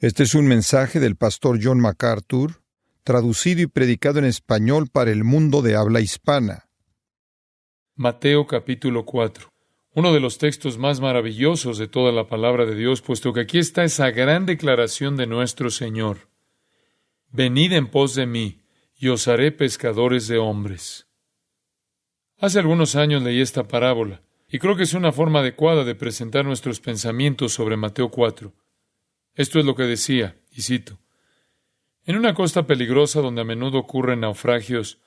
Este es un mensaje del pastor John MacArthur, traducido y predicado en español para el mundo de habla hispana. Mateo capítulo 4. Uno de los textos más maravillosos de toda la palabra de Dios, puesto que aquí está esa gran declaración de nuestro Señor. Venid en pos de mí, y os haré pescadores de hombres. Hace algunos años leí esta parábola, y creo que es una forma adecuada de presentar nuestros pensamientos sobre Mateo 4. Esto es lo que decía, y cito: En una costa peligrosa donde a menudo ocurren naufragios,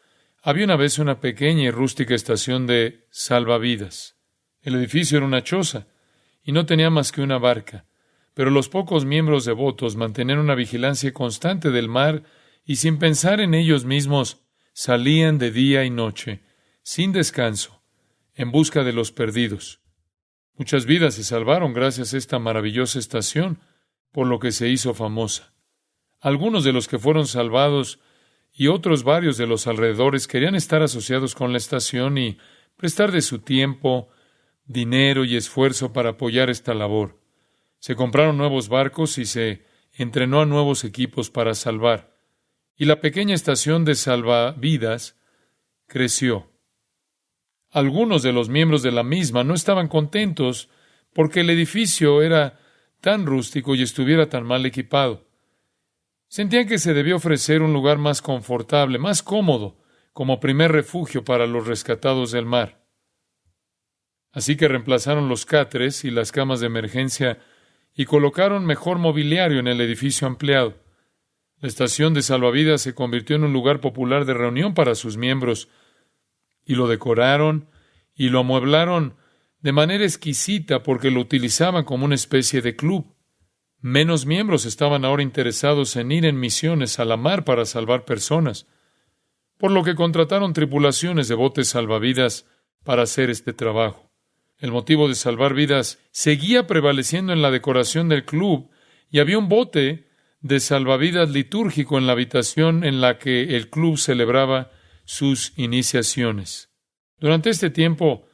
había una vez una pequeña y rústica estación de salvavidas. El edificio era una choza, y no tenía más que una barca, pero los pocos miembros devotos mantenían una vigilancia constante del mar y sin pensar en ellos mismos, salían de día y noche, sin descanso, en busca de los perdidos. Muchas vidas se salvaron gracias a esta maravillosa estación, por lo que se hizo famosa. Algunos de los que fueron salvados y otros varios de los alrededores querían estar asociados con la estación y prestar de su tiempo, dinero y esfuerzo para apoyar esta labor. Se compraron nuevos barcos y se entrenó a nuevos equipos para salvar. Y la pequeña estación de salvavidas creció. Algunos de los miembros de la misma no estaban contentos porque el edificio era tan rústico y estuviera tan mal equipado. Sentían que se debía ofrecer un lugar más confortable, más cómodo, como primer refugio para los rescatados del mar. Así que reemplazaron los cáteres y las camas de emergencia y colocaron mejor mobiliario en el edificio ampliado. La estación de salvavidas se convirtió en un lugar popular de reunión para sus miembros, y lo decoraron y lo amueblaron de manera exquisita porque lo utilizaban como una especie de club. Menos miembros estaban ahora interesados en ir en misiones a la mar para salvar personas, por lo que contrataron tripulaciones de botes salvavidas para hacer este trabajo. El motivo de salvar vidas seguía prevaleciendo en la decoración del club y había un bote de salvavidas litúrgico en la habitación en la que el club celebraba sus iniciaciones. Durante este tiempo,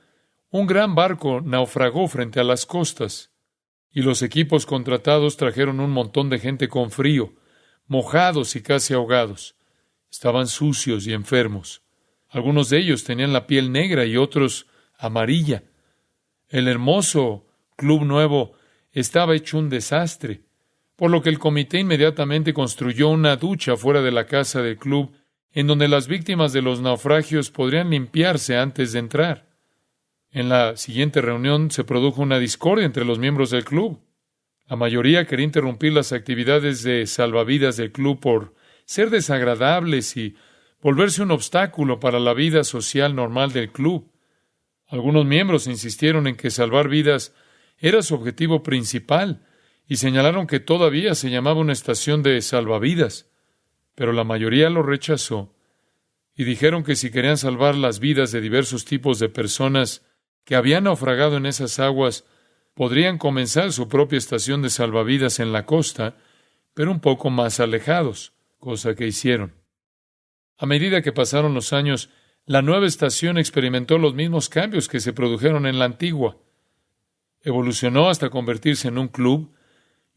un gran barco naufragó frente a las costas, y los equipos contratados trajeron un montón de gente con frío, mojados y casi ahogados. Estaban sucios y enfermos. Algunos de ellos tenían la piel negra y otros amarilla. El hermoso club nuevo estaba hecho un desastre, por lo que el comité inmediatamente construyó una ducha fuera de la casa del club, en donde las víctimas de los naufragios podrían limpiarse antes de entrar. En la siguiente reunión se produjo una discordia entre los miembros del club. La mayoría quería interrumpir las actividades de salvavidas del club por ser desagradables y volverse un obstáculo para la vida social normal del club. Algunos miembros insistieron en que salvar vidas era su objetivo principal y señalaron que todavía se llamaba una estación de salvavidas, pero la mayoría lo rechazó y dijeron que si querían salvar las vidas de diversos tipos de personas que habían naufragado en esas aguas, podrían comenzar su propia estación de salvavidas en la costa, pero un poco más alejados, cosa que hicieron. A medida que pasaron los años, la nueva estación experimentó los mismos cambios que se produjeron en la antigua. Evolucionó hasta convertirse en un club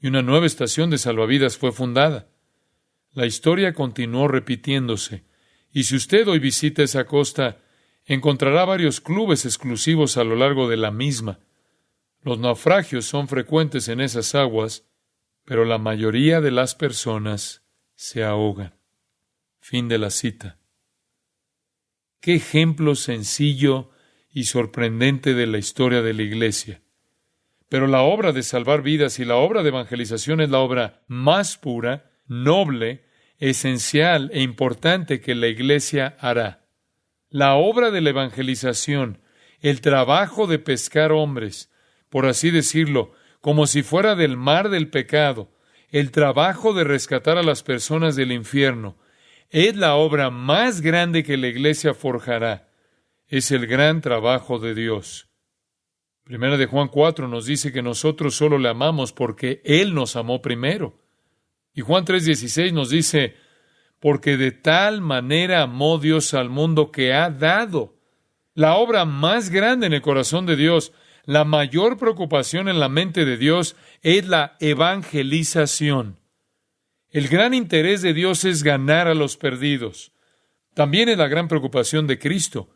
y una nueva estación de salvavidas fue fundada. La historia continuó repitiéndose, y si usted hoy visita esa costa, encontrará varios clubes exclusivos a lo largo de la misma. Los naufragios son frecuentes en esas aguas, pero la mayoría de las personas se ahogan. Fin de la cita. Qué ejemplo sencillo y sorprendente de la historia de la Iglesia. Pero la obra de salvar vidas y la obra de evangelización es la obra más pura, noble, esencial e importante que la Iglesia hará. La obra de la evangelización, el trabajo de pescar hombres, por así decirlo, como si fuera del mar del pecado, el trabajo de rescatar a las personas del infierno, es la obra más grande que la Iglesia forjará. Es el gran trabajo de Dios. Primera de Juan 4 nos dice que nosotros solo le amamos porque Él nos amó primero. Y Juan 3:16 nos dice: porque de tal manera amó Dios al mundo que ha dado. La obra más grande en el corazón de Dios, la mayor preocupación en la mente de Dios es la evangelización. El gran interés de Dios es ganar a los perdidos. También es la gran preocupación de Cristo.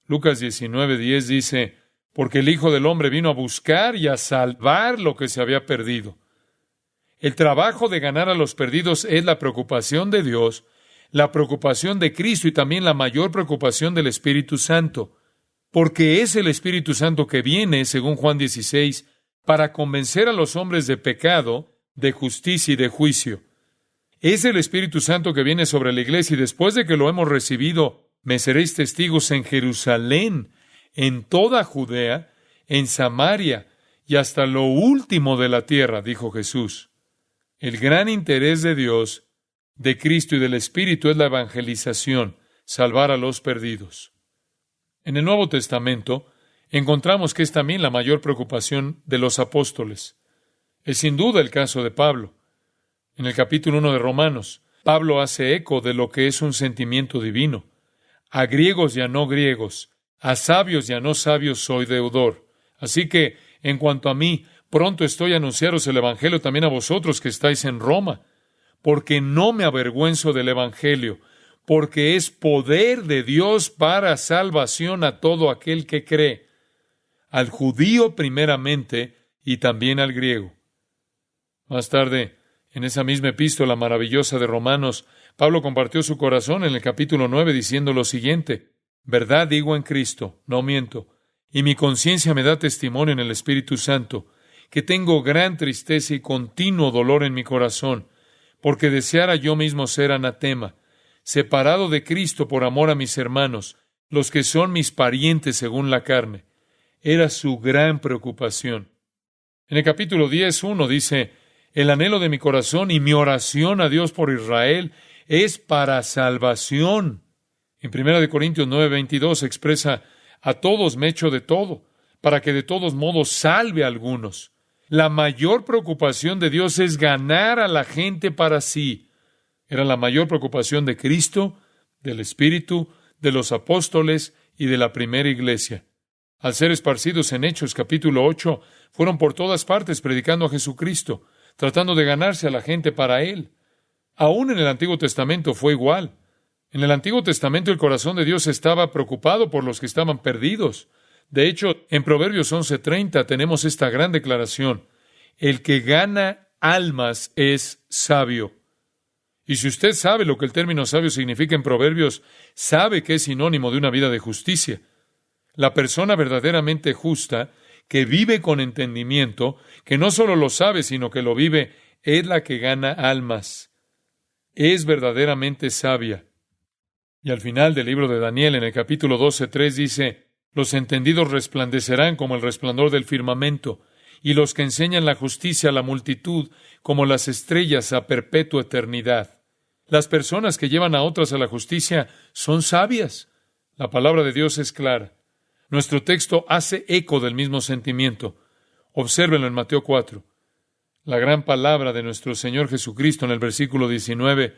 Lucas 19:10 dice, porque el Hijo del Hombre vino a buscar y a salvar lo que se había perdido. El trabajo de ganar a los perdidos es la preocupación de Dios, la preocupación de Cristo y también la mayor preocupación del Espíritu Santo. Porque es el Espíritu Santo que viene, según Juan 16, para convencer a los hombres de pecado, de justicia y de juicio. Es el Espíritu Santo que viene sobre la iglesia y después de que lo hemos recibido, me seréis testigos en Jerusalén, en toda Judea, en Samaria y hasta lo último de la tierra, dijo Jesús. El gran interés de Dios, de Cristo y del Espíritu es la evangelización, salvar a los perdidos. En el Nuevo Testamento encontramos que es también la mayor preocupación de los apóstoles. Es sin duda el caso de Pablo. En el capítulo 1 de Romanos, Pablo hace eco de lo que es un sentimiento divino. A griegos y a no griegos, a sabios y a no sabios soy deudor. Así que, en cuanto a mí, pronto estoy a anunciaros el Evangelio también a vosotros que estáis en Roma, porque no me avergüenzo del Evangelio, porque es poder de Dios para salvación a todo aquel que cree, al judío primeramente y también al griego. Más tarde, en esa misma epístola maravillosa de Romanos, Pablo compartió su corazón en el capítulo 9 diciendo lo siguiente: verdad digo en Cristo, no miento, y mi conciencia me da testimonio en el Espíritu Santo, que tengo gran tristeza y continuo dolor en mi corazón, porque deseara yo mismo ser anatema, separado de Cristo por amor a mis hermanos, los que son mis parientes según la carne. Era su gran preocupación. En el capítulo 10:1 dice, el anhelo de mi corazón y mi oración a Dios por Israel es para salvación. En 1 Corintios 9:22 expresa, a todos me echo de todo, para que de todos modos salve a algunos. La mayor preocupación de Dios es ganar a la gente para sí. Era la mayor preocupación de Cristo, del Espíritu, de los apóstoles y de la primera iglesia. Al ser esparcidos en Hechos capítulo 8, fueron por todas partes predicando a Jesucristo, tratando de ganarse a la gente para Él. Aún en el Antiguo Testamento fue igual. En el Antiguo Testamento el corazón de Dios estaba preocupado por los que estaban perdidos. De hecho, en Proverbios 11:30 tenemos esta gran declaración: el que gana almas es sabio. Y si usted sabe lo que el término sabio significa en Proverbios, sabe que es sinónimo de una vida de justicia. La persona verdaderamente justa, que vive con entendimiento, que no solo lo sabe, sino que lo vive, es la que gana almas. Es verdaderamente sabia. Y al final del libro de Daniel, en el capítulo 12:3, dice, los entendidos resplandecerán como el resplandor del firmamento, y los que enseñan la justicia a la multitud como las estrellas a perpetua eternidad. Las personas que llevan a otras a la justicia son sabias. La palabra de Dios es clara. Nuestro texto hace eco del mismo sentimiento. Obsérvenlo en Mateo 4. La gran palabra de nuestro Señor Jesucristo en el versículo 19.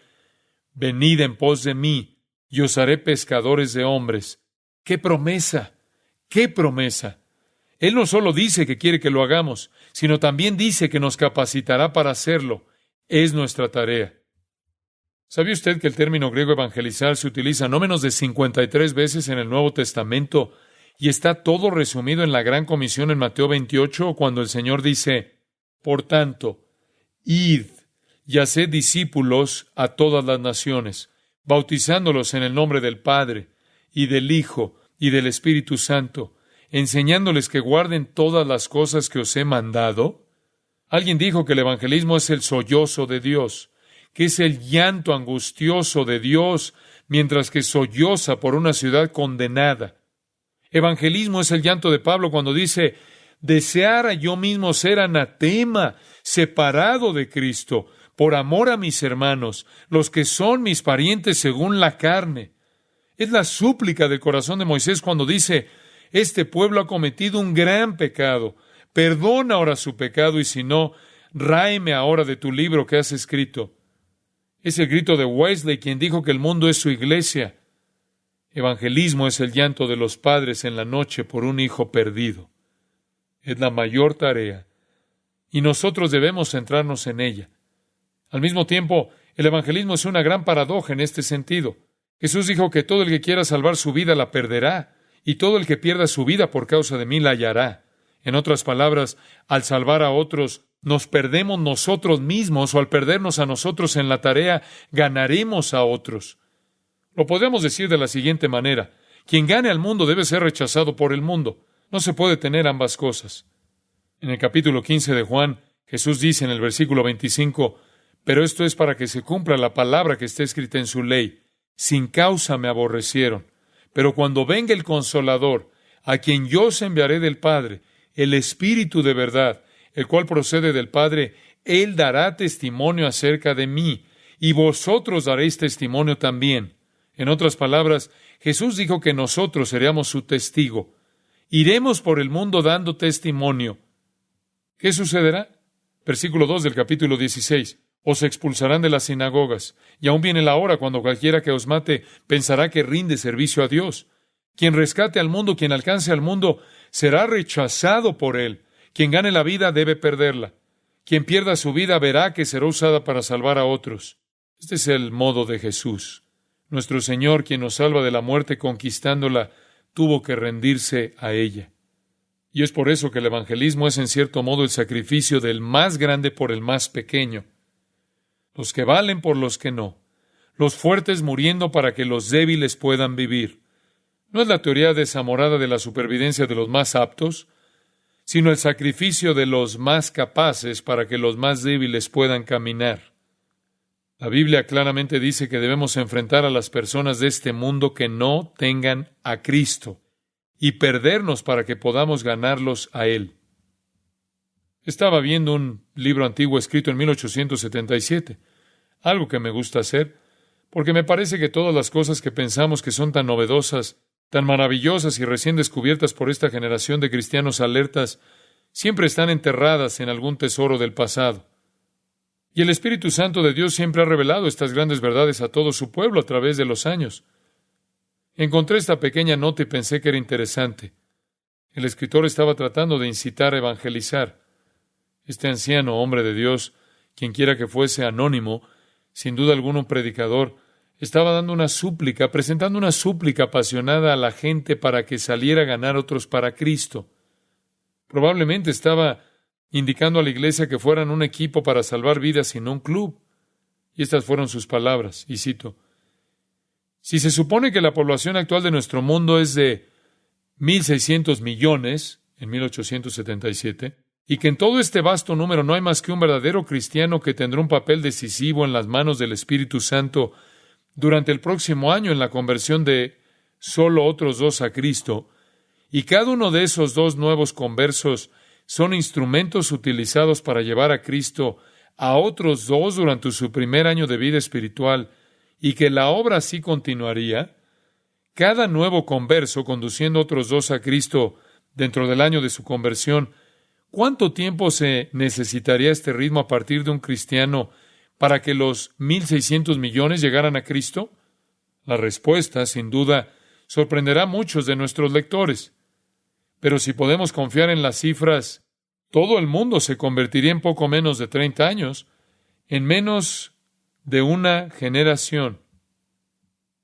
Venid en pos de mí, y os haré pescadores de hombres. ¡Qué promesa! ¡Qué promesa! Él no solo dice que quiere que lo hagamos, sino también dice que nos capacitará para hacerlo. Es nuestra tarea. ¿Sabía usted que el término griego evangelizar se utiliza no menos de 53 veces en el Nuevo Testamento y está todo resumido en la Gran Comisión en Mateo 28, cuando el Señor dice, por tanto, id y haced discípulos a todas las naciones, bautizándolos en el nombre del Padre, y del Hijo, y del Espíritu Santo, enseñándoles que guarden todas las cosas que os he mandado? Alguien dijo que el evangelismo es el sollozo de Dios, que es el llanto angustioso de Dios mientras que solloza por una ciudad condenada. Evangelismo es el llanto de Pablo cuando dice, deseara yo mismo ser anatema, separado de Cristo, por amor a mis hermanos, los que son mis parientes según la carne. Es la súplica del corazón de Moisés cuando dice, este pueblo ha cometido un gran pecado, perdona ahora su pecado y si no, ráeme ahora de tu libro que has escrito. Es el grito de Wesley quien dijo que el mundo es su iglesia. Evangelismo es el llanto de los padres en la noche por un hijo perdido. Es la mayor tarea y nosotros debemos centrarnos en ella. Al mismo tiempo, el evangelismo es una gran paradoja en este sentido. Jesús dijo que todo el que quiera salvar su vida la perderá, y todo el que pierda su vida por causa de mí la hallará. En otras palabras, al salvar a otros, nos perdemos nosotros mismos, o al perdernos a nosotros en la tarea, ganaremos a otros. Lo podríamos decir de la siguiente manera: quien gane al mundo debe ser rechazado por el mundo. No se puede tener ambas cosas. En el capítulo 15 de Juan, Jesús dice en el versículo 25, pero esto es para que se cumpla la palabra que está escrita en su ley. Sin causa me aborrecieron. Pero cuando venga el Consolador, a quien yo os enviaré del Padre, el Espíritu de verdad, el cual procede del Padre, Él dará testimonio acerca de mí, y vosotros daréis testimonio también. En otras palabras, Jesús dijo que nosotros seríamos su testigo. Iremos por el mundo dando testimonio. ¿Qué sucederá? Versículo 2 del capítulo 16. Os expulsarán de las sinagogas, y aún viene la hora cuando cualquiera que os mate pensará que rinde servicio a Dios. Quien rescate al mundo, quien alcance al mundo, será rechazado por él. Quien gane la vida debe perderla. Quien pierda su vida verá que será usada para salvar a otros. Este es el modo de Jesús. Nuestro Señor, quien nos salva de la muerte conquistándola, tuvo que rendirse a ella. Y es por eso que el evangelismo es en cierto modo el sacrificio del más grande por el más pequeño. Los que valen por los que no. Los fuertes muriendo para que los débiles puedan vivir. No es la teoría desamorada de la supervivencia de los más aptos, sino el sacrificio de los más capaces para que los más débiles puedan caminar. La Biblia claramente dice que debemos enfrentar a las personas de este mundo que no tengan a Cristo y perdernos para que podamos ganarlos a Él. Estaba viendo un libro antiguo escrito en 1877, algo que me gusta hacer, porque me parece que todas las cosas que pensamos que son tan novedosas, tan maravillosas y recién descubiertas por esta generación de cristianos alertas, siempre están enterradas en algún tesoro del pasado. Y el Espíritu Santo de Dios siempre ha revelado estas grandes verdades a todo su pueblo a través de los años. Encontré esta pequeña nota y pensé que era interesante. El escritor estaba tratando de incitar a evangelizar. Este anciano hombre de Dios, quien quiera que fuese anónimo, sin duda alguna un predicador, estaba dando una súplica, presentando una súplica apasionada a la gente para que saliera a ganar otros para Cristo. Probablemente estaba indicando a la iglesia que fueran un equipo para salvar vidas y no un club. Y estas fueron sus palabras, y cito: si se supone que la población actual de nuestro mundo es de 1.600 millones, en 1877, y que en todo este vasto número no hay más que un verdadero cristiano que tendrá un papel decisivo en las manos del Espíritu Santo durante el próximo año en la conversión de solo otros 2 a Cristo, y cada uno de esos 2 nuevos conversos son instrumentos utilizados para llevar a Cristo a otros 2 durante su primer año de vida espiritual, y que la obra así continuaría, cada nuevo converso conduciendo otros 2 a Cristo dentro del año de su conversión, ¿cuánto tiempo se necesitaría este ritmo a partir de un cristiano para que los 1.600 millones llegaran a Cristo? La respuesta, sin duda, sorprenderá a muchos de nuestros lectores. Pero si podemos confiar en las cifras, todo el mundo se convertiría en poco menos de 30 años, en menos de una generación.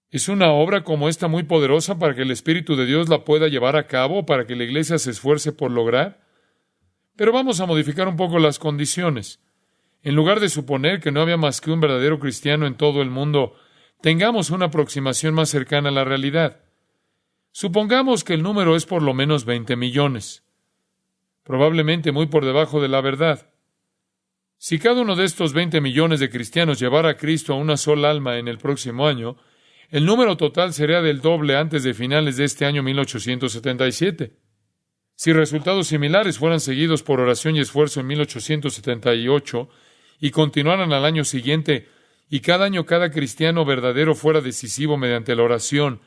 ¿Es una obra como esta muy poderosa para que el Espíritu de Dios la pueda llevar a cabo, para que la Iglesia se esfuerce por lograr? Pero vamos a modificar un poco las condiciones. En lugar de suponer que no había más que un verdadero cristiano en todo el mundo, tengamos una aproximación más cercana a la realidad. Supongamos que el número es por lo menos 20 millones. Probablemente muy por debajo de la verdad. Si cada uno de estos 20 millones de cristianos llevara a Cristo a una sola alma en el próximo año, el número total sería del doble antes de finales de este año 1877. Si resultados similares fueran seguidos por oración y esfuerzo en 1878 y continuaran al año siguiente, y cada año cada cristiano verdadero fuera decisivo mediante la oración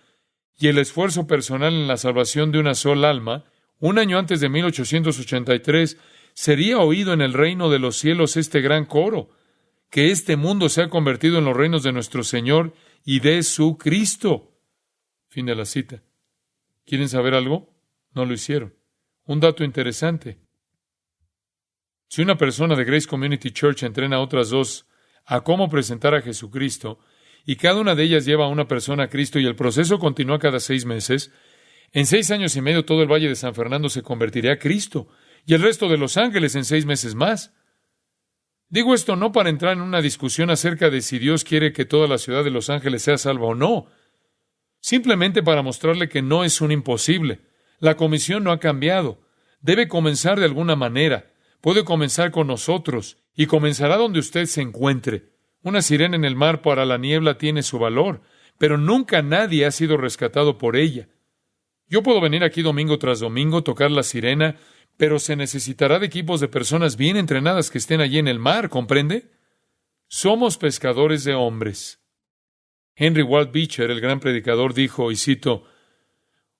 y el esfuerzo personal en la salvación de una sola alma, un año antes de 1883, sería oído en el reino de los cielos este gran coro, que este mundo se ha convertido en los reinos de nuestro Señor y de su Cristo. Fin de la cita. ¿Quieren saber algo? No lo hicieron. Un dato interesante. Si una persona de Grace Community Church entrena a otras 2 a cómo presentar a Jesucristo, y cada una de ellas lleva a una persona a Cristo, y el proceso continúa cada 6 meses, en 6 años y medio todo el Valle de San Fernando se convertirá a Cristo, y el resto de Los Ángeles en 6 meses más. Digo esto no para entrar en una discusión acerca de si Dios quiere que toda la ciudad de Los Ángeles sea salva o no, simplemente para mostrarle que no es un imposible. La comisión no ha cambiado. Debe comenzar de alguna manera. Puede comenzar con nosotros, y comenzará donde usted se encuentre. Una sirena en el mar para la niebla tiene su valor, pero nunca nadie ha sido rescatado por ella. Yo puedo venir aquí domingo tras domingo, tocar la sirena, pero se necesitará de equipos de personas bien entrenadas que estén allí en el mar, ¿comprende? Somos pescadores de hombres. Henry Ward Beecher, el gran predicador, dijo, y cito,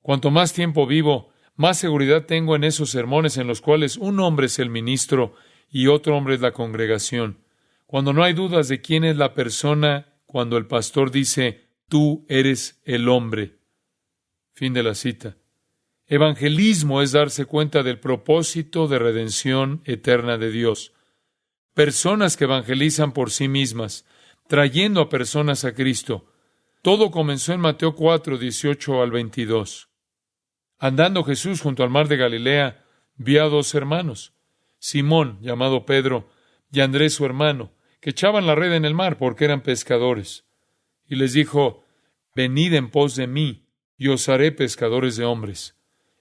«Cuanto más tiempo vivo, más seguridad tengo en esos sermones en los cuales un hombre es el ministro y otro hombre es la congregación. Cuando no hay dudas de quién es la persona, cuando el pastor dice, tú eres el hombre». Fin de la cita. Evangelismo es darse cuenta del propósito de redención eterna de Dios. Personas que evangelizan por sí mismas, trayendo a personas a Cristo. Todo comenzó en Mateo 4, 18 al 22. Andando Jesús junto al mar de Galilea, vio a 2 hermanos, Simón, llamado Pedro, y Andrés su hermano, que echaban la red en el mar porque eran pescadores. Y les dijo, venid en pos de mí, y os haré pescadores de hombres.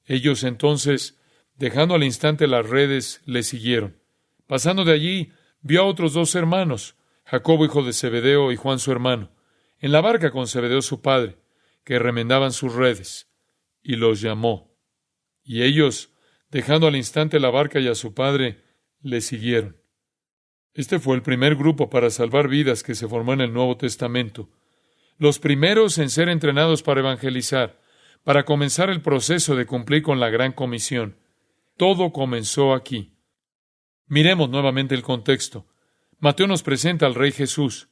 Ellos entonces, dejando al instante las redes, le siguieron. Pasando de allí, vio a otros 2 hermanos, Jacobo hijo de Zebedeo y Juan su hermano, en la barca con Zebedeo su padre, que remendaban sus redes, y los llamó. Y ellos, dejando al instante la barca y a su padre, le siguieron. Este fue el primer grupo para salvar vidas que se formó en el Nuevo Testamento. Los primeros en ser entrenados para evangelizar, para comenzar el proceso de cumplir con la gran comisión. Todo comenzó aquí. Miremos nuevamente el contexto. Mateo nos presenta al Rey Jesús.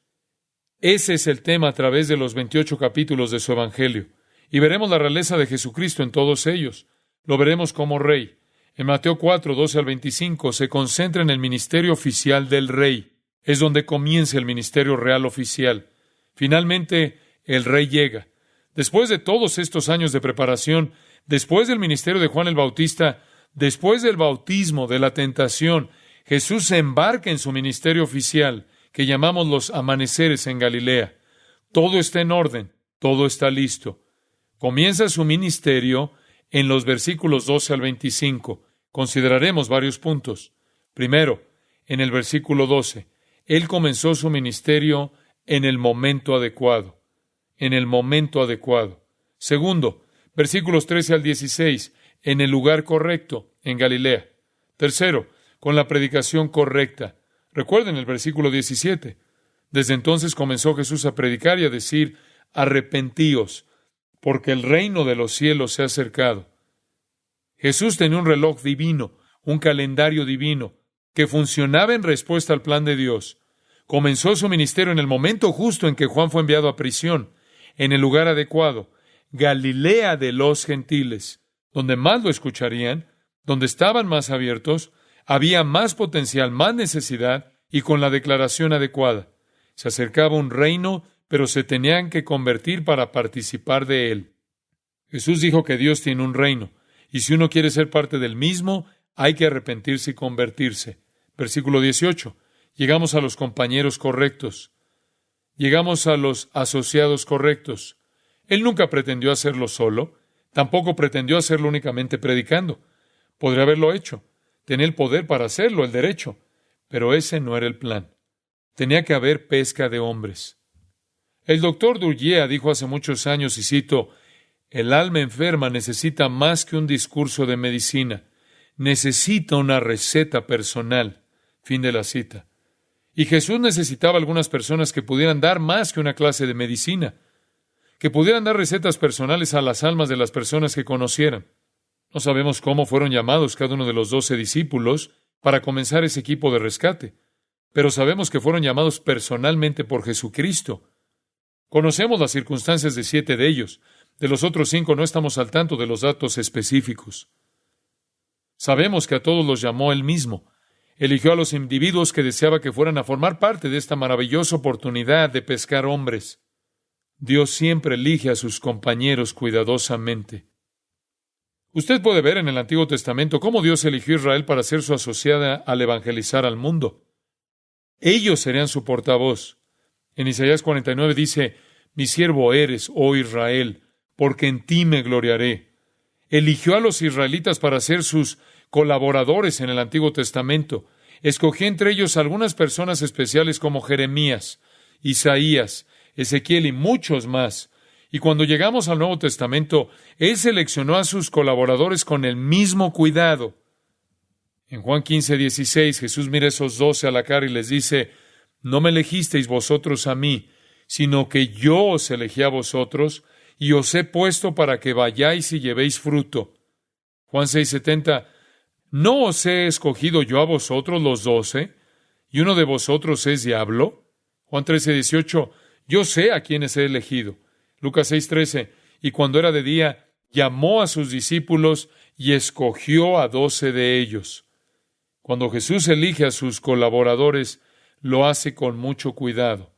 Ese es el tema a través de los 28 capítulos de su Evangelio. Y veremos la realeza de Jesucristo en todos ellos. Lo veremos como Rey. En Mateo 4, 12 al 25 se concentra en el ministerio oficial del Rey. Es donde comienza el ministerio real oficial. Finalmente, el Rey llega. Después de todos estos años de preparación, después del ministerio de Juan el Bautista, después del bautismo, de la tentación, Jesús se embarca en su ministerio oficial, que llamamos los amaneceres en Galilea. Todo está en orden, todo está listo. Comienza su ministerio en los versículos 12 al 25. Consideraremos varios puntos. Primero, en el versículo 12, Él comenzó su ministerio en el momento adecuado. En el momento adecuado. Segundo, versículos 13 al 16, en el lugar correcto, en Galilea. Tercero, con la predicación correcta. Recuerden el versículo 17. Desde entonces comenzó Jesús a predicar y a decir, arrepentíos, porque el reino de los cielos se ha acercado. Jesús tenía un reloj divino, un calendario divino, que funcionaba en respuesta al plan de Dios. Comenzó su ministerio en el momento justo en que Juan fue enviado a prisión, en el lugar adecuado, Galilea de los gentiles, donde más lo escucharían, donde estaban más abiertos, había más potencial, más necesidad, y con la declaración adecuada. Se acercaba un reino, pero se tenían que convertir para participar de él. Jesús dijo que Dios tiene un reino, y si uno quiere ser parte del mismo, hay que arrepentirse y convertirse. Versículo 18. Llegamos a los compañeros correctos. Llegamos a los asociados correctos. Él nunca pretendió hacerlo solo, tampoco pretendió hacerlo únicamente predicando. Podría haberlo hecho. Tenía el poder para hacerlo, el derecho. Pero ese no era el plan. Tenía que haber pesca de hombres. El doctor Duryea dijo hace muchos años, y cito, el alma enferma necesita más que un discurso de medicina. Necesita una receta personal. Fin de la cita. Y Jesús necesitaba algunas personas que pudieran dar más que una clase de medicina, que pudieran dar recetas personales a las almas de las personas que conocieran. No sabemos cómo fueron llamados cada uno de los 12 discípulos para comenzar ese equipo de rescate, pero sabemos que fueron llamados personalmente por Jesucristo. Conocemos las circunstancias de 7 de ellos. De los otros 5 no estamos al tanto de los datos específicos. Sabemos que a todos los llamó Él mismo. Eligió a los individuos que deseaba que fueran a formar parte de esta maravillosa oportunidad de pescar hombres. Dios siempre elige a sus compañeros cuidadosamente. Usted puede ver en el Antiguo Testamento cómo Dios eligió a Israel para ser su asociada al evangelizar al mundo. Ellos serían su portavoz. En Isaías 49 dice, mi siervo eres, oh Israel, porque en ti me gloriaré. Eligió a los israelitas para ser sus colaboradores en el Antiguo Testamento. Escogió entre ellos algunas personas especiales como Jeremías, Isaías, Ezequiel y muchos más. Y cuando llegamos al Nuevo Testamento, Él seleccionó a sus colaboradores con el mismo cuidado. En Juan 15:16, Jesús mira a esos 12 a la cara y les dice, no me elegisteis vosotros a mí, sino que yo os elegí a vosotros y os he puesto para que vayáis y llevéis fruto. Juan 6:70, ¿no os he escogido yo a vosotros los 12? ¿Y uno de vosotros es diablo? Juan 13:18, yo sé a quienes he elegido. Lucas 6:13, y cuando era de día, llamó a sus discípulos y escogió a 12 de ellos. Cuando Jesús elige a sus colaboradores, lo hace con mucho cuidado.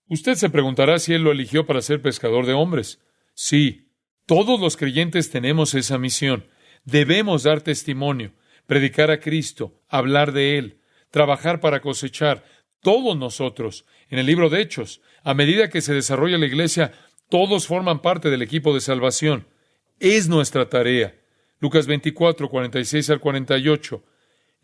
Usted se preguntará si Él lo eligió para ser pescador de hombres. Sí, todos los creyentes tenemos esa misión. Debemos dar testimonio, predicar a Cristo, hablar de Él, trabajar para cosechar. Todos nosotros, en el libro de Hechos, a medida que se desarrolla la iglesia, todos forman parte del equipo de salvación. Es nuestra tarea. Lucas 24, 46 al 48.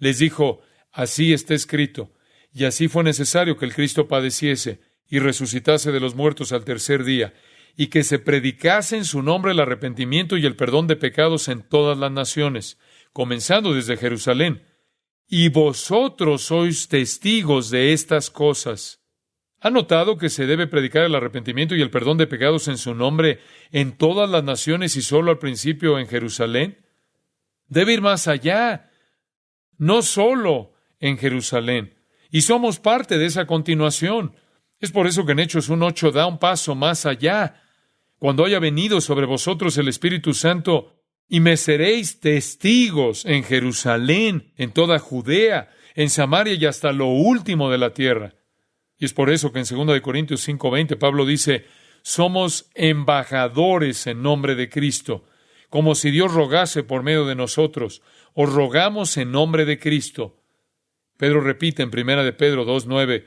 Les dijo, así está escrito, y así fue necesario que el Cristo padeciese y resucitase de los muertos al tercer día, y que se predicase en su nombre el arrepentimiento y el perdón de pecados en todas las naciones, comenzando desde Jerusalén. Y vosotros sois testigos de estas cosas. ¿Ha notado que se debe predicar el arrepentimiento y el perdón de pecados en su nombre en todas las naciones y solo al principio en Jerusalén? Debe ir más allá, no solo en Jerusalén. Y somos parte de esa continuación. Es por eso que en Hechos 1:8 da un paso más allá. Cuando haya venido sobre vosotros el Espíritu Santo, y me seréis testigos en Jerusalén, en toda Judea, en Samaria y hasta lo último de la tierra. Y es por eso que en 2 Corintios 5:20 Pablo dice, somos embajadores en nombre de Cristo, como si Dios rogase por medio de nosotros. Os rogamos en nombre de Cristo. Pedro repite en 1 de Pedro 2:9,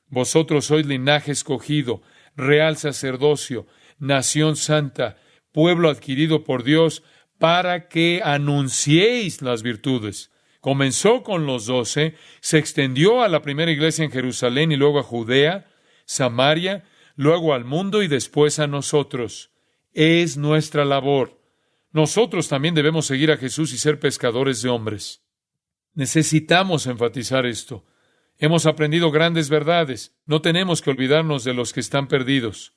vosotros sois linaje escogido, real sacerdocio, nación santa, pueblo adquirido por Dios, para que anunciéis las virtudes. Comenzó con los 12, se extendió a la primera iglesia en Jerusalén y luego a Judea, Samaria, luego al mundo y después a nosotros. Es nuestra labor. Nosotros también debemos seguir a Jesús y ser pescadores de hombres. Necesitamos enfatizar esto. Hemos aprendido grandes verdades. No tenemos que olvidarnos de los que están perdidos.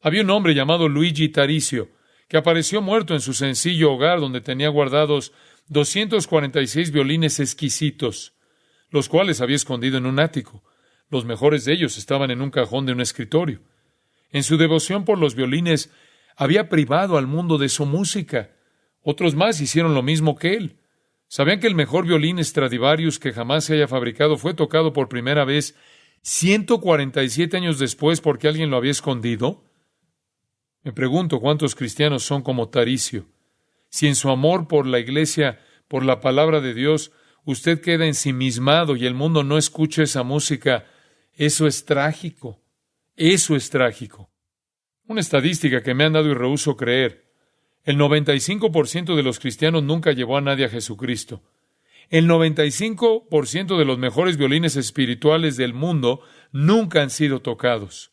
Había un hombre llamado Luigi Taricio, que apareció muerto en su sencillo hogar donde tenía guardados 246 violines exquisitos, los cuales había escondido en un ático. Los mejores de ellos estaban en un cajón de un escritorio. En su devoción por los violines, había privado al mundo de su música. Otros más hicieron lo mismo que él. ¿Sabían que el mejor violín Stradivarius que jamás se haya fabricado fue tocado por primera vez 147 años después porque alguien lo había escondido? Me pregunto cuántos cristianos son como Taricio. Si en su amor por la iglesia, por la palabra de Dios, usted queda ensimismado y el mundo no escucha esa música, eso es trágico. Eso es trágico. Una estadística que me han dado y rehúso creer. El 95% de los cristianos nunca llevó a nadie a Jesucristo. El 95% de los mejores violines espirituales del mundo nunca han sido tocados.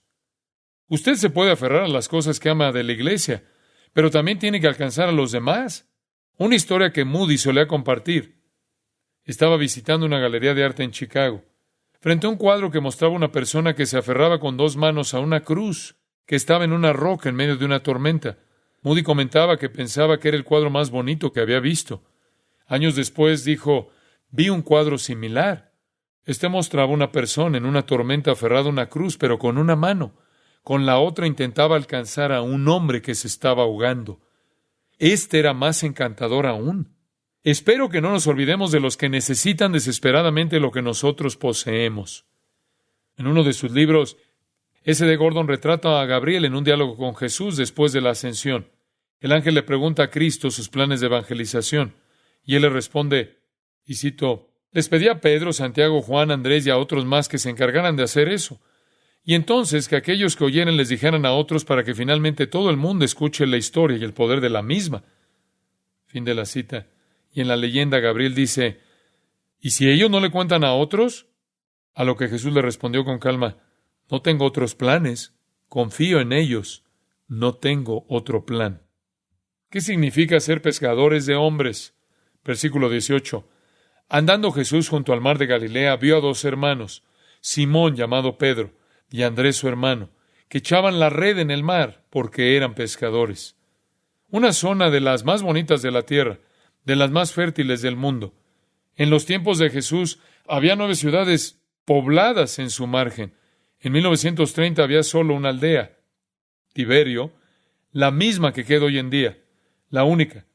Usted se puede aferrar a las cosas que ama de la iglesia, pero también tiene que alcanzar a los demás. Una historia que Moody solía compartir. Estaba visitando una galería de arte en Chicago, frente a un cuadro que mostraba una persona que se aferraba con 2 manos a una cruz que estaba en una roca en medio de una tormenta. Moody comentaba que pensaba que era el cuadro más bonito que había visto. Años después dijo, vi un cuadro similar. Este mostraba una persona en una tormenta aferrada a una cruz, pero con una mano. Con la otra intentaba alcanzar a un hombre que se estaba ahogando. Este era más encantador aún. Espero que no nos olvidemos de los que necesitan desesperadamente lo que nosotros poseemos. En uno de sus libros, S.D. Gordon retrata a Gabriel en un diálogo con Jesús después de la ascensión. El ángel le pregunta a Cristo sus planes de evangelización, y él le responde, y cito, les pedí a Pedro, Santiago, Juan, Andrés y a otros más que se encargaran de hacer eso. Y entonces que aquellos que oyeran les dijeran a otros para que finalmente todo el mundo escuche la historia y el poder de la misma. Fin de la cita. Y en la leyenda Gabriel dice, ¿y si ellos no le cuentan a otros? A lo que Jesús le respondió con calma, no tengo otros planes, confío en ellos, no tengo otro plan. ¿Qué significa ser pescadores de hombres? Versículo 18. Andando Jesús junto al mar de Galilea, vio a dos hermanos, Simón llamado Pedro y Andrés su hermano, que echaban la red en el mar porque eran pescadores. Una zona de las más bonitas de la tierra, de las más fértiles del mundo. En los tiempos de Jesús había 9 ciudades pobladas en su margen. En 1930 había solo una aldea, Tiberio, la misma que queda hoy en día, la única,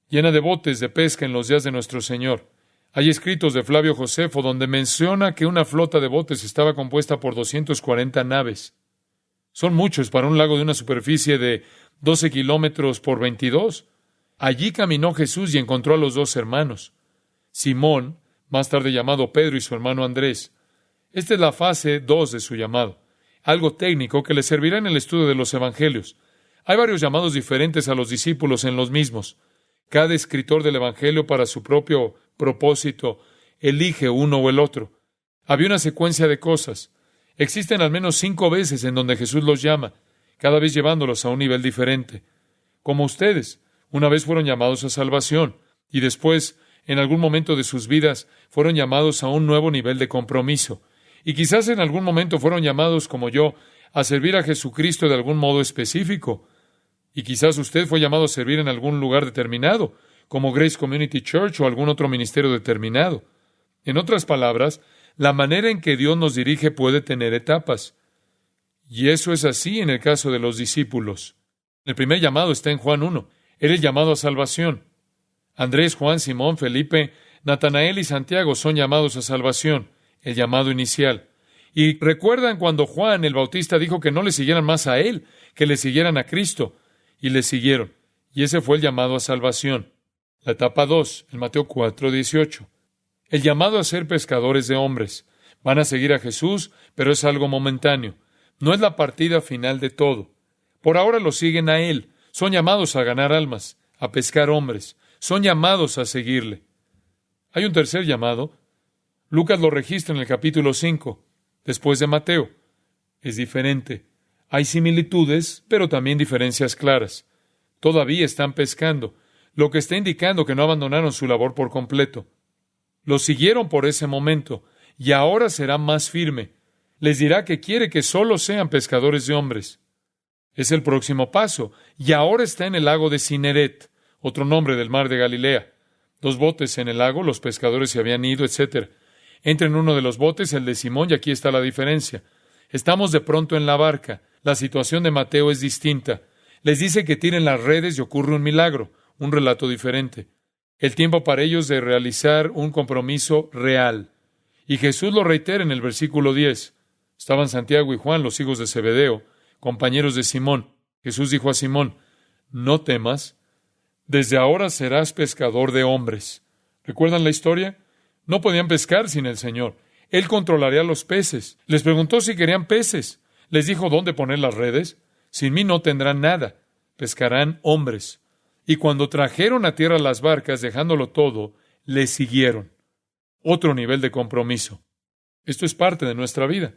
llena de botes de pesca en los días de nuestro Señor. Hay escritos de Flavio Josefo donde menciona que una flota de botes estaba compuesta por 240 naves. Son muchos para un lago de una superficie de 12 kilómetros por 22. Allí caminó Jesús y encontró a los dos hermanos, Simón, más tarde llamado Pedro, y su hermano Andrés. Esta es la fase 2 de su llamado, algo técnico que le servirá en el estudio de los evangelios. Hay varios llamados diferentes a los discípulos en los mismos. Cada escritor del evangelio, para su propio propósito, elige uno o el otro. Había una secuencia de cosas. Existen al menos 5 veces en donde Jesús los llama, cada vez llevándolos a un nivel diferente. Como ustedes, una vez fueron llamados a salvación, y después, en algún momento de sus vidas, fueron llamados a un nuevo nivel de compromiso. Y quizás en algún momento fueron llamados, como yo, a servir a Jesucristo de algún modo específico. Y quizás usted fue llamado a servir en algún lugar determinado, como Grace Community Church o algún otro ministerio determinado. En otras palabras, la manera en que Dios nos dirige puede tener etapas. Y eso es así en el caso de los discípulos. El primer llamado está en Juan 1. Era el llamado a salvación. Andrés, Juan, Simón, Felipe, Natanael y Santiago son llamados a salvación, el llamado inicial. Y recuerdan cuando Juan el Bautista dijo que no le siguieran más a él, que le siguieran a Cristo. Y le siguieron. Y ese fue el llamado a salvación. La etapa 2, en Mateo 4:18. El llamado a ser pescadores de hombres. Van a seguir a Jesús, pero es algo momentáneo. No es la partida final de todo. Por ahora lo siguen a Él. Son llamados a ganar almas, a pescar hombres. Son llamados a seguirle. Hay un tercer llamado. Lucas lo registra en el capítulo 5, después de Mateo. Es diferente. Hay similitudes, pero también diferencias claras. Todavía están pescando, lo que está indicando que no abandonaron su labor por completo. Los siguieron por ese momento, y ahora será más firme. Les dirá que quiere que solo sean pescadores de hombres. Es el próximo paso, y ahora está en el lago de Cineret, otro nombre del mar de Galilea. 2 botes en el lago, los pescadores se habían ido, etc. Entra en uno de los botes, el de Simón, y aquí está la diferencia. Estamos de pronto en la barca. La situación de Mateo es distinta. Les dice que tiren las redes y ocurre un milagro, un relato diferente. El tiempo para ellos de realizar un compromiso real. Y Jesús lo reitera en el versículo 10. Estaban Santiago y Juan, los hijos de Zebedeo, compañeros de Simón. Jesús dijo a Simón, no temas, desde ahora serás pescador de hombres. ¿Recuerdan la historia? No podían pescar sin el Señor. Él controlaría los peces. Les preguntó si querían peces. Les dijo dónde poner las redes. Sin mí no tendrán nada. Pescarán hombres. Y cuando trajeron a tierra las barcas, dejándolo todo, les siguieron. Otro nivel de compromiso. Esto es parte de nuestra vida.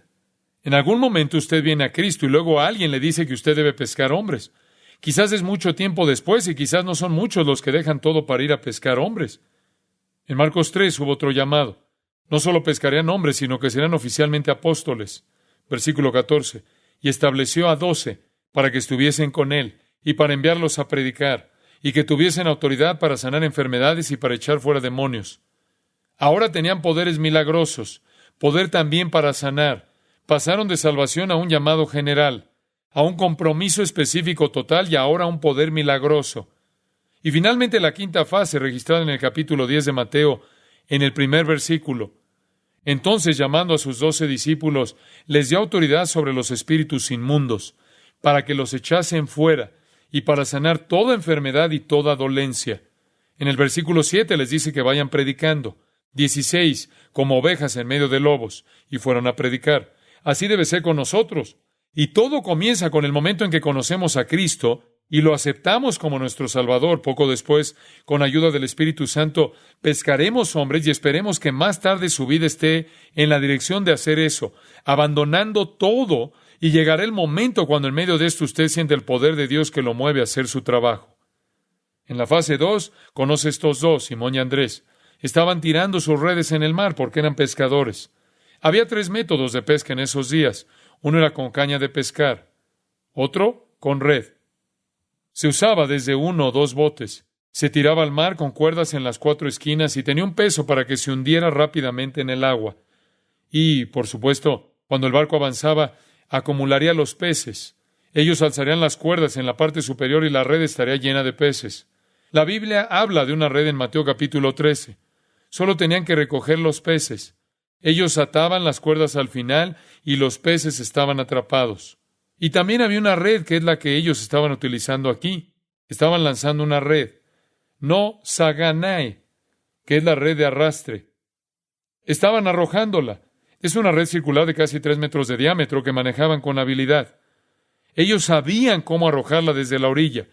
En algún momento usted viene a Cristo y luego alguien le dice que usted debe pescar hombres. Quizás es mucho tiempo después y quizás no son muchos los que dejan todo para ir a pescar hombres. En Marcos 3 hubo otro llamado. No solo pescarían hombres, sino que serán oficialmente apóstoles. Versículo 14. Y estableció a 12 para que estuviesen con él y para enviarlos a predicar y que tuviesen autoridad para sanar enfermedades y para echar fuera demonios. Ahora tenían poderes milagrosos, poder también para sanar. Pasaron de salvación a un llamado general, a un compromiso específico total y ahora a un poder milagroso. Y finalmente la quinta fase, registrada en el capítulo 10 de Mateo, en el primer versículo. Entonces, llamando a sus 12 discípulos, les dio autoridad sobre los espíritus inmundos, para que los echasen fuera, y para sanar toda enfermedad y toda dolencia. En el versículo 7 les dice que vayan predicando. 16, como ovejas en medio de lobos, y fueron a predicar. Así debe ser con nosotros. Y todo comienza con el momento en que conocemos a Cristo y lo aceptamos como nuestro Salvador. Poco después, con ayuda del Espíritu Santo, pescaremos hombres y esperemos que más tarde su vida esté en la dirección de hacer eso, abandonando todo, y llegará el momento cuando en medio de esto usted siente el poder de Dios que lo mueve a hacer su trabajo. En la fase 2, conoce estos dos, Simón y Andrés. Estaban tirando sus redes en el mar porque eran pescadores. Había 3 métodos de pesca en esos días. Uno era con caña de pescar, otro con red. Se usaba desde 1 o 2 botes. Se tiraba al mar con cuerdas en las 4 esquinas y tenía un peso para que se hundiera rápidamente en el agua. Y, por supuesto, cuando el barco avanzaba, acumularía los peces. Ellos alzarían las cuerdas en la parte superior y la red estaría llena de peces. La Biblia habla de una red en Mateo capítulo 13. Solo tenían que recoger los peces. Ellos ataban las cuerdas al final y los peces estaban atrapados. Y también había una red que es la que ellos estaban utilizando aquí. Estaban lanzando una red. No saganae, que es la red de arrastre. Estaban arrojándola. Es una red circular de casi 3 metros de diámetro que manejaban con habilidad. Ellos sabían cómo arrojarla desde la orilla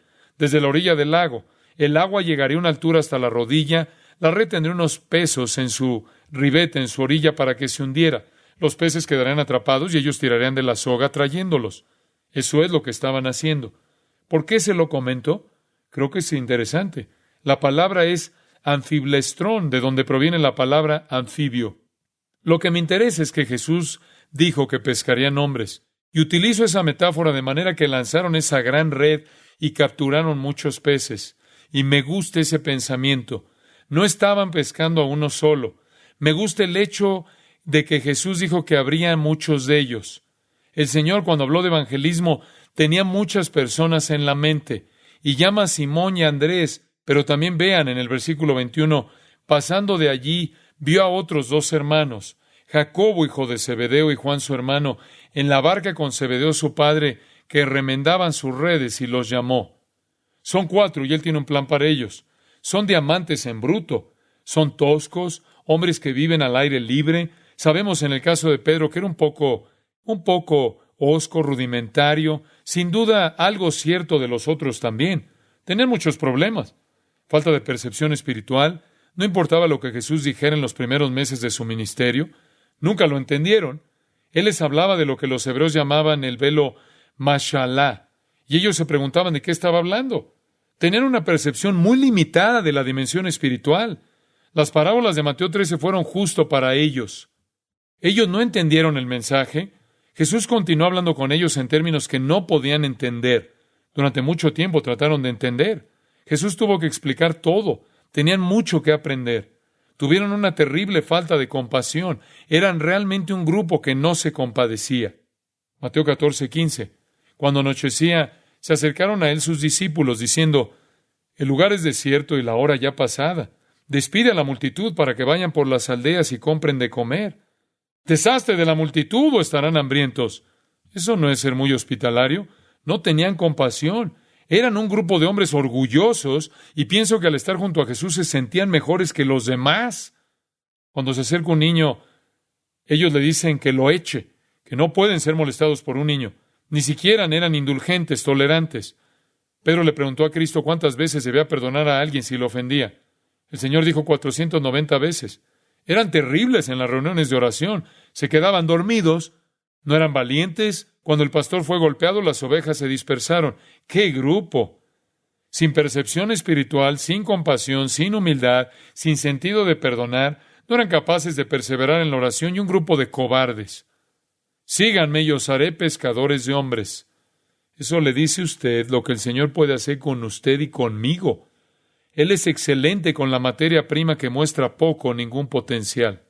del lago. El agua llegaría a una altura hasta la rodilla. La red tendría unos pesos en su ribete, en su orilla, para que se hundiera. Los peces quedarían atrapados y ellos tirarían de la soga trayéndolos. Eso es lo que estaban haciendo. ¿Por qué se lo comento? Creo que es interesante. La palabra es anfiblestrón, de donde proviene la palabra anfibio. Lo que me interesa es que Jesús dijo que pescarían hombres, y utilizo esa metáfora de manera que lanzaron esa gran red y capturaron muchos peces. Y me gusta ese pensamiento. No estaban pescando a uno solo. Me gusta el hecho de que Jesús dijo que habría muchos de ellos. El Señor, cuando habló de evangelismo, tenía muchas personas en la mente, y llama a Simón y a Andrés, pero también vean en el versículo 21, pasando de allí, vio a otros 2 hermanos, Jacobo, hijo de Zebedeo, y Juan su hermano, en la barca con Zebedeo su padre, que remendaban sus redes, y los llamó. Son 4 y él tiene un plan para ellos. Son diamantes en bruto, son toscos, hombres que viven al aire libre. Sabemos en el caso de Pedro que era un poco hosco, rudimentario, sin duda algo cierto de los otros también. Tenían muchos problemas, falta de percepción espiritual, no importaba lo que Jesús dijera en los primeros meses de su ministerio, nunca lo entendieron. Él les hablaba de lo que los hebreos llamaban el velo mashallah, y ellos se preguntaban de qué estaba hablando. Tenían una percepción muy limitada de la dimensión espiritual. Las parábolas de Mateo 13 fueron justo para ellos. Ellos no entendieron el mensaje. Jesús continuó hablando con ellos en términos que no podían entender. Durante mucho tiempo trataron de entender. Jesús tuvo que explicar todo. Tenían mucho que aprender. Tuvieron una terrible falta de compasión. Eran realmente un grupo que no se compadecía. Mateo 14:15. Cuando anochecía, se acercaron a él sus discípulos, diciendo: el lugar es desierto y la hora ya pasada. Despide a la multitud para que vayan por las aldeas y compren de comer. Deshazte de la multitud o estarán hambrientos. Eso no es ser muy hospitalario. No tenían compasión. Eran un grupo de hombres orgullosos y pienso que al estar junto a Jesús se sentían mejores que los demás. Cuando se acerca un niño, ellos le dicen que lo eche, que no pueden ser molestados por un niño. Ni siquiera eran indulgentes, tolerantes. Pedro le preguntó a Cristo cuántas veces debía perdonar a alguien si lo ofendía. El Señor dijo 490 veces. Eran terribles en las reuniones de oración. Se quedaban dormidos. No eran valientes. Cuando el pastor fue golpeado, las ovejas se dispersaron. ¡Qué grupo! Sin percepción espiritual, sin compasión, sin humildad, sin sentido de perdonar, no eran capaces de perseverar en la oración y un grupo de cobardes. Síganme y os haré pescadores de hombres. Eso le dice usted lo que el Señor puede hacer con usted y conmigo. Él es excelente con la materia prima que muestra poco o ningún potencial.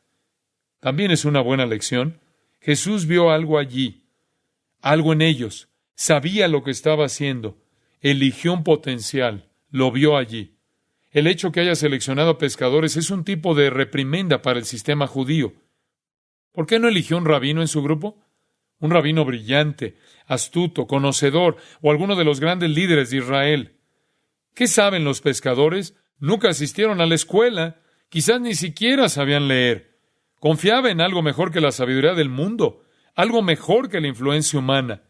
También es una buena lección. Jesús vio algo allí, algo en ellos. Sabía lo que estaba haciendo. Eligió un potencial. Lo vio allí. El hecho que haya seleccionado a pescadores es un tipo de reprimenda para el sistema judío. ¿Por qué no eligió un rabino en su grupo? Un rabino brillante, astuto, conocedor, o alguno de los grandes líderes de Israel. ¿Qué saben los pescadores? Nunca asistieron a la escuela, quizás ni siquiera sabían leer. Confiaba en algo mejor que la sabiduría del mundo, algo mejor que la influencia humana,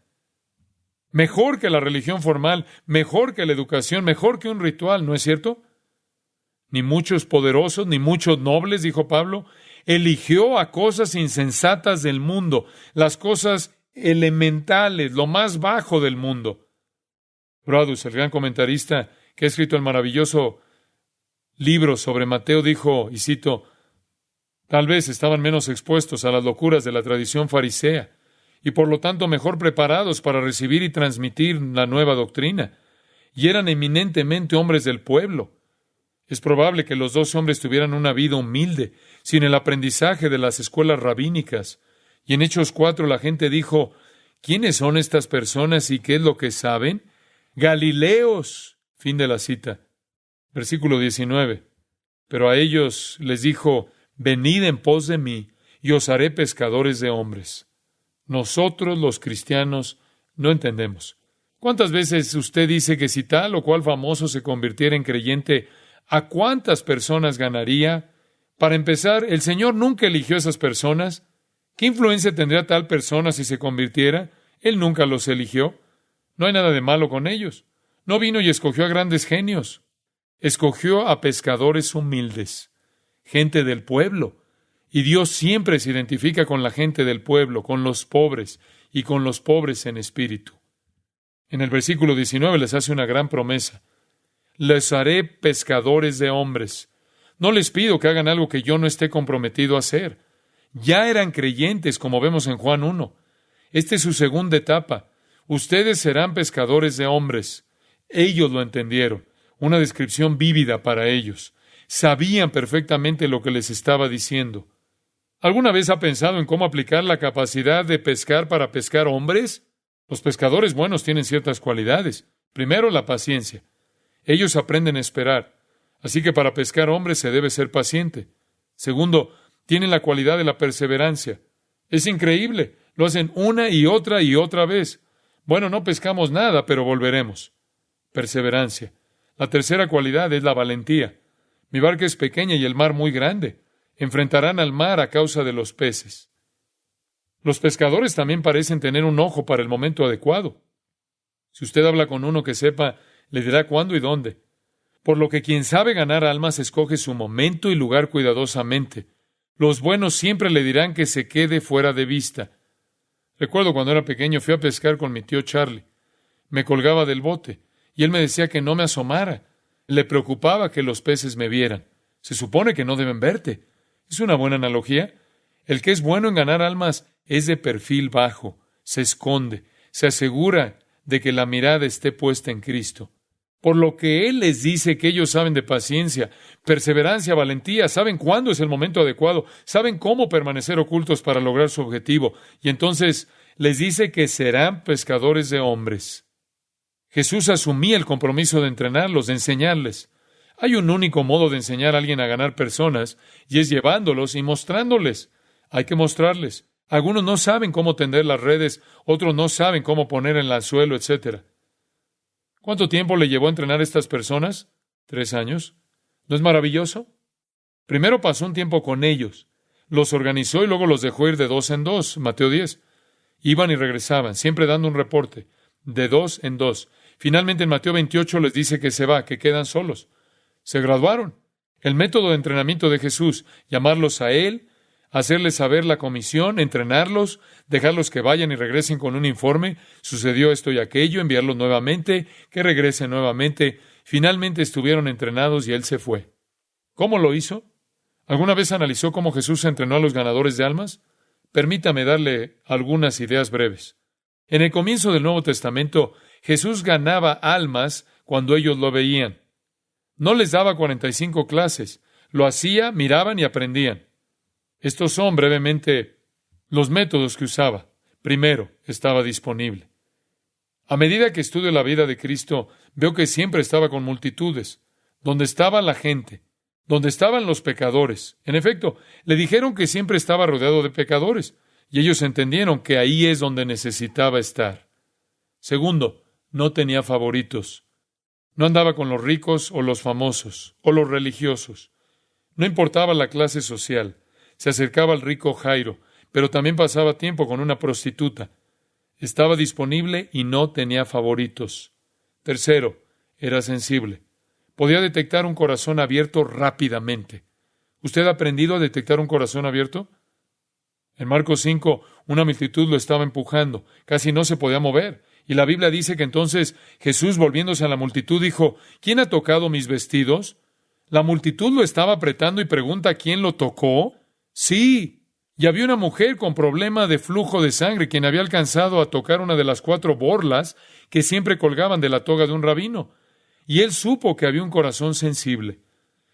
mejor que la religión formal, mejor que la educación, mejor que un ritual, ¿no es cierto? Ni muchos poderosos, ni muchos nobles, dijo Pablo, eligió a cosas insensatas del mundo, las cosas elementales, lo más bajo del mundo. Brodus, el gran comentarista que ha escrito el maravilloso libro sobre Mateo, dijo, y cito, tal vez estaban menos expuestos a las locuras de la tradición farisea y por lo tanto mejor preparados para recibir y transmitir la nueva doctrina, y eran eminentemente hombres del pueblo. Es probable que los 12 hombres tuvieran una vida humilde, sin el aprendizaje de las escuelas rabínicas. Y en Hechos 4 la gente dijo, ¿quiénes son estas personas y qué es lo que saben? Galileos. Fin de la cita. Versículo 19. Pero a ellos les dijo, venid en pos de mí, y os haré pescadores de hombres. Nosotros, los cristianos, no entendemos. ¿Cuántas veces usted dice que si tal o cual famoso se convirtiera en creyente, ¿a cuántas personas ganaría? Para empezar, el Señor nunca eligió a esas personas. ¿Qué influencia tendría tal persona si se convirtiera? Él nunca los eligió. No hay nada de malo con ellos. No vino y escogió a grandes genios. Escogió a pescadores humildes, gente del pueblo. Y Dios siempre se identifica con la gente del pueblo, con los pobres y con los pobres en espíritu. En el versículo 19 les hace una gran promesa. Les haré pescadores de hombres. No les pido que hagan algo que yo no esté comprometido a hacer. Ya eran creyentes, como vemos en Juan 1. Esta es su segunda etapa. Ustedes serán pescadores de hombres. Ellos lo entendieron. Una descripción vívida para ellos. Sabían perfectamente lo que les estaba diciendo. ¿Alguna vez ha pensado en cómo aplicar la capacidad de pescar para pescar hombres? Los pescadores buenos tienen ciertas cualidades. Primero, la paciencia. Ellos aprenden a esperar. Así que para pescar hombres se debe ser paciente. Segundo, tienen la cualidad de la perseverancia. Es increíble. Lo hacen una y otra vez. Bueno, no pescamos nada, pero volveremos. Perseverancia. La tercera cualidad es la valentía. Mi barca es pequeña y el mar muy grande. Enfrentarán al mar a causa de los peces. Los pescadores también parecen tener un ojo para el momento adecuado. Si usted habla con uno que sepa, le dirá cuándo y dónde. Por lo que quien sabe ganar almas escoge su momento y lugar cuidadosamente. Los buenos siempre le dirán que se quede fuera de vista. Recuerdo cuando era pequeño fui a pescar con mi tío Charlie. Me colgaba del bote y él me decía que no me asomara. Le preocupaba que los peces me vieran. Se supone que no deben verte. ¿Es una buena analogía? El que es bueno en ganar almas es de perfil bajo, se esconde, se asegura de que la mirada esté puesta en Cristo. Por lo que Él les dice que ellos saben de paciencia, perseverancia, valentía, saben cuándo es el momento adecuado, saben cómo permanecer ocultos para lograr su objetivo. Y entonces les dice que serán pescadores de hombres. Jesús asumía el compromiso de entrenarlos, de enseñarles. Hay un único modo de enseñar a alguien a ganar personas, y es llevándolos y mostrándoles. Hay que mostrarles. Algunos no saben cómo tender las redes, otros no saben cómo poner en el anzuelo, etc. ¿Cuánto tiempo le llevó a entrenar a estas personas? 3 años. ¿No es maravilloso? Primero pasó un tiempo con ellos. Los organizó y luego los dejó ir de 2 en 2, Mateo 10. Iban y regresaban, siempre dando un reporte, de 2 en 2. Finalmente en Mateo 28 les dice que se va, que quedan solos. Se graduaron. El método de entrenamiento de Jesús, llamarlos a Él, hacerles saber la comisión, entrenarlos, dejarlos que vayan y regresen con un informe, sucedió esto y aquello, enviarlos nuevamente, que regresen nuevamente. Finalmente estuvieron entrenados y Él se fue. ¿Cómo lo hizo? ¿Alguna vez analizó cómo Jesús entrenó a los ganadores de almas? Permítame darle algunas ideas breves. En el comienzo del Nuevo Testamento, Jesús ganaba almas cuando ellos lo veían. No les daba 45 clases. Lo hacía, miraban y aprendían. Estos son brevemente los métodos que usaba. Primero, estaba disponible. A medida que estudio la vida de Cristo, veo que siempre estaba con multitudes. donde estaba la gente, donde estaban los pecadores. En efecto, le dijeron que siempre estaba rodeado de pecadores, y ellos entendieron que ahí es donde necesitaba estar. Segundo, no tenía favoritos. No andaba con los ricos o los famosos o los religiosos. No importaba la clase social. Se acercaba al rico Jairo, pero también pasaba tiempo con una prostituta. Estaba disponible y no tenía favoritos. Tercero, era sensible. Podía detectar un corazón abierto rápidamente. ¿Usted ha aprendido a detectar un corazón abierto? En Marcos 5, una multitud lo estaba empujando. Casi no se podía mover. Y la Biblia dice que entonces Jesús, volviéndose a la multitud, dijo, ¿quién ha tocado mis vestidos? La multitud lo estaba apretando y pregunta, ¿quién lo tocó? Sí. Y había una mujer con problema de flujo de sangre, quien había alcanzado a tocar una de las 4 borlas que siempre colgaban de la toga de un rabino. Y él supo que había un corazón sensible.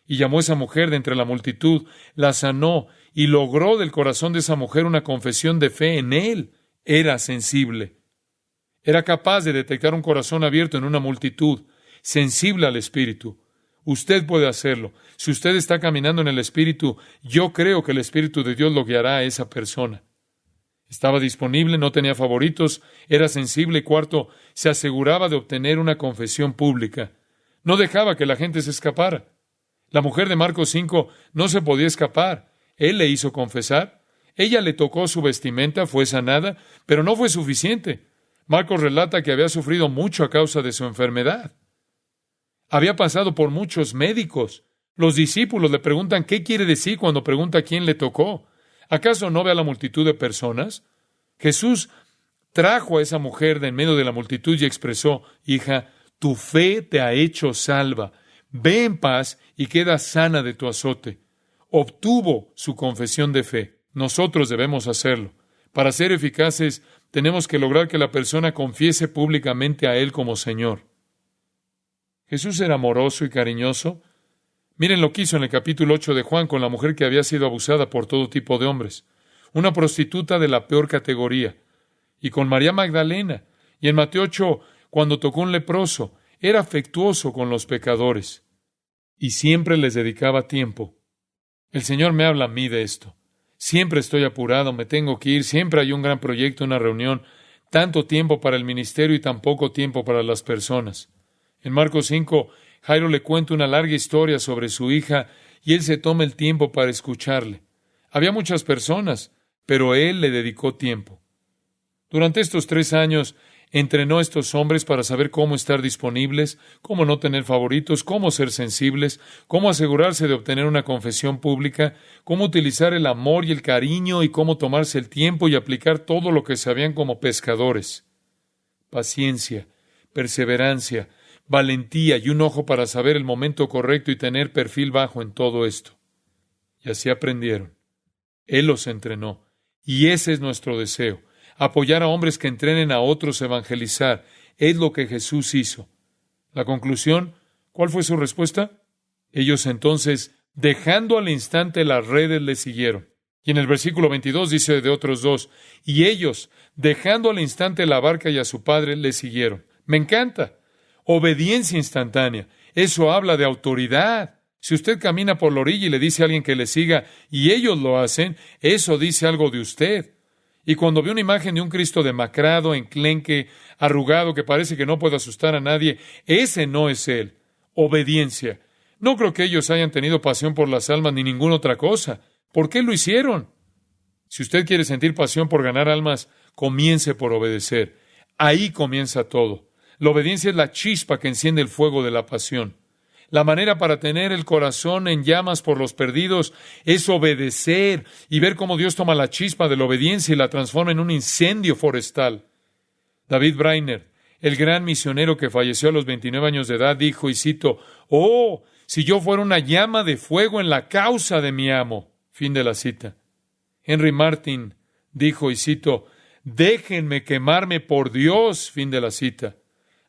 Y llamó a esa mujer de entre la multitud, la sanó y logró del corazón de esa mujer una confesión de fe en él. Era sensible. Era capaz de detectar un corazón abierto en una multitud, sensible al Espíritu. Usted puede hacerlo. Si usted está caminando en el Espíritu, yo creo que el Espíritu de Dios lo guiará a esa persona. Estaba disponible, no tenía favoritos, era sensible y cuarto, se aseguraba de obtener una confesión pública. No dejaba que la gente se escapara. La mujer de Marcos 5 no se podía escapar. Él le hizo confesar. Ella le tocó su vestimenta, fue sanada, pero no fue suficiente. Marcos relata que había sufrido mucho a causa de su enfermedad. Había pasado por muchos médicos. Los discípulos le preguntan qué quiere decir cuando pregunta quién le tocó. ¿Acaso no ve a la multitud de personas? Jesús trajo a esa mujer de en medio de la multitud y expresó, hija, tu fe te ha hecho salva. Ve en paz y queda sana de tu azote. Obtuvo su confesión de fe. Nosotros debemos hacerlo. Para ser eficaces, tenemos que lograr que la persona confiese públicamente a Él como Señor. Jesús era amoroso y cariñoso. Miren lo que hizo en el capítulo 8 de Juan con la mujer que había sido abusada por todo tipo de hombres. Una prostituta de la peor categoría. Y con María Magdalena. Y en Mateo 8, cuando tocó un leproso, era afectuoso con los pecadores. Y siempre les dedicaba tiempo. El Señor me habla a mí de esto. Siempre estoy apurado, me tengo que ir, siempre hay un gran proyecto, una reunión, tanto tiempo para el ministerio y tan poco tiempo para las personas. En Marcos 5, Jairo le cuenta una larga historia sobre su hija y él se toma el tiempo para escucharle. Había muchas personas, pero él le dedicó tiempo. Durante estos 3 años, entrenó a estos hombres para saber cómo estar disponibles, cómo no tener favoritos, cómo ser sensibles, cómo asegurarse de obtener una confesión pública, cómo utilizar el amor y el cariño y cómo tomarse el tiempo y aplicar todo lo que sabían como pescadores. Paciencia, perseverancia, valentía y un ojo para saber el momento correcto y tener perfil bajo en todo esto. Y así aprendieron. Él los entrenó. Y ese es nuestro deseo. Apoyar a hombres que entrenen a otros a evangelizar. Es lo que Jesús hizo. La conclusión, ¿cuál fue su respuesta? Ellos entonces, dejando al instante las redes, le siguieron. Y en el versículo 22 dice de otros 2, y ellos, dejando al instante la barca y a su padre, le siguieron. Me encanta. Obediencia instantánea. Eso habla de autoridad. Si usted camina por la orilla y le dice a alguien que le siga, y ellos lo hacen, eso dice algo de usted. Y cuando ve una imagen de un Cristo demacrado, enclenque, arrugado, que parece que no puede asustar a nadie, ese no es Él. Obediencia. No creo que ellos hayan tenido pasión por las almas ni ninguna otra cosa. ¿Por qué lo hicieron? Si usted quiere sentir pasión por ganar almas, comience por obedecer. Ahí comienza todo. La obediencia es la chispa que enciende el fuego de la pasión. La manera para tener el corazón en llamas por los perdidos es obedecer y ver cómo Dios toma la chispa de la obediencia y la transforma en un incendio forestal. David Brainerd, el gran misionero que falleció a los 29 años de edad, dijo, y cito, «Oh, si yo fuera una llama de fuego en la causa de mi amo». Fin de la cita. Henry Martin dijo, y cito, «Déjenme quemarme por Dios». Fin de la cita.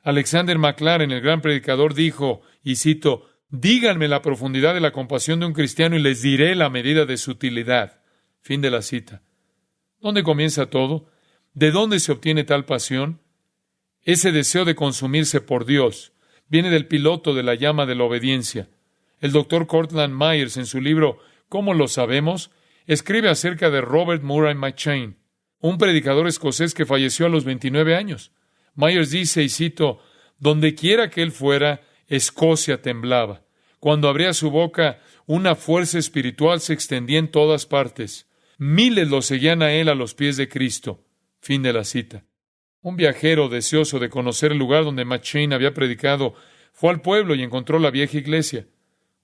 Alexander McLaren, el gran predicador, dijo, y cito, «Díganme la profundidad de la compasión de un cristiano y les diré la medida de su utilidad». Fin de la cita. ¿Dónde comienza todo? ¿De dónde se obtiene tal pasión? Ese deseo de consumirse por Dios, Viene del piloto de la llama de la obediencia. El doctor Cortland Myers, en su libro ¿Cómo lo sabemos?, escribe acerca de Robert Murray McCheyne, un predicador escocés que falleció a los 29 años. Myers dice, y cito, «Donde quiera que él fuera, Escocia temblaba. Cuando abría su boca, una fuerza espiritual se extendía en todas partes. Miles lo seguían a él a los pies de Cristo». Fin de la cita. Un viajero deseoso de conocer el lugar donde McCheyne había predicado fue al pueblo y encontró la vieja iglesia.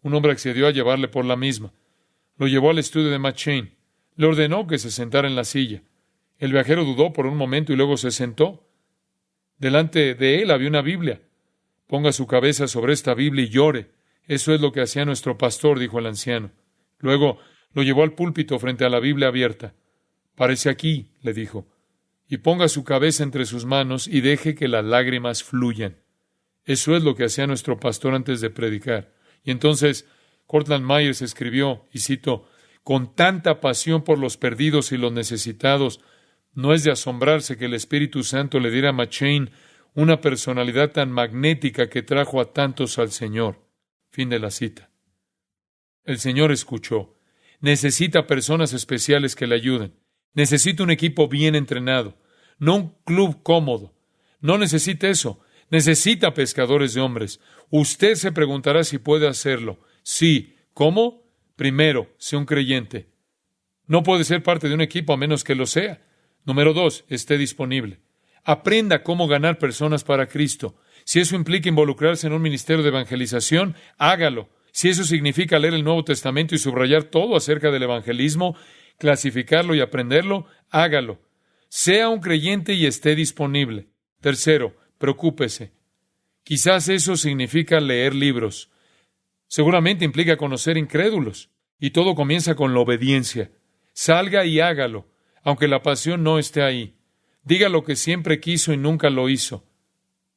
Un hombre accedió a llevarle por la misma. Lo llevó al estudio de McCheyne. Le ordenó que se sentara en la silla. El viajero dudó por un momento y luego se sentó. Delante de él había una Biblia. «Ponga su cabeza sobre esta Biblia y llore. Eso es lo que hacía nuestro pastor», dijo el anciano. Luego lo llevó al púlpito frente a la Biblia abierta. «Párese aquí», le dijo, «y ponga su cabeza entre sus manos y deje que las lágrimas fluyan». Eso es lo que hacía nuestro pastor antes de predicar. Y entonces Cortland Myers escribió, y cito, «Con tanta pasión por los perdidos y los necesitados, no es de asombrarse que el Espíritu Santo le diera a McCheyne una personalidad tan magnética que trajo a tantos al Señor». Fin de la cita. El Señor escuchó. Necesita personas especiales que le ayuden. Necesita un equipo bien entrenado, no un club cómodo. No necesita eso. Necesita pescadores de hombres. Usted se preguntará si puede hacerlo. Sí. ¿Cómo? Primero, sea un creyente. No puede ser parte de un equipo a menos que lo sea. Número 2, esté disponible. Aprenda cómo ganar personas para Cristo. Si eso implica involucrarse en un ministerio de evangelización, hágalo. Si eso significa leer el Nuevo Testamento y subrayar todo acerca del evangelismo, clasificarlo y aprenderlo, hágalo. Sea un creyente y esté disponible. Tercero, preocúpese. Quizás eso significa leer libros. Seguramente implica conocer incrédulos. Y todo comienza con la obediencia. Salga y hágalo, aunque la pasión no esté ahí. Diga lo que siempre quiso y nunca lo hizo.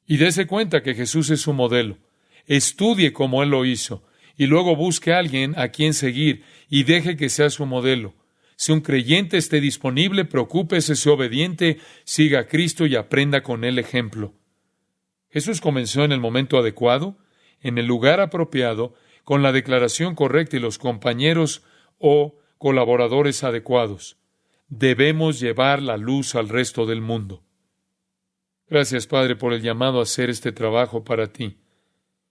Y dése cuenta que Jesús es su modelo. Estudie como Él lo hizo. Y luego busque a alguien a quien seguir y deje que sea su modelo. Si un creyente esté disponible, preocúpese, sea obediente, siga a Cristo y aprenda con Él ejemplo. Jesús comenzó en el momento adecuado, en el lugar apropiado, con la declaración correcta y los compañeros o colaboradores adecuados. Debemos llevar la luz al resto del mundo. Gracias, Padre, por el llamado a hacer este trabajo para ti.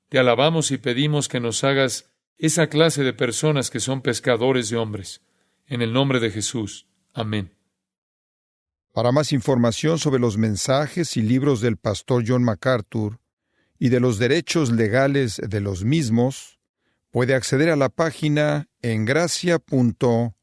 Te alabamos y pedimos que nos hagas esa clase de personas que son pescadores de hombres. En el nombre de Jesús. Amén. Para más información sobre los mensajes y libros del pastor John MacArthur y de los derechos legales de los mismos, puede acceder a la página en gracia.org.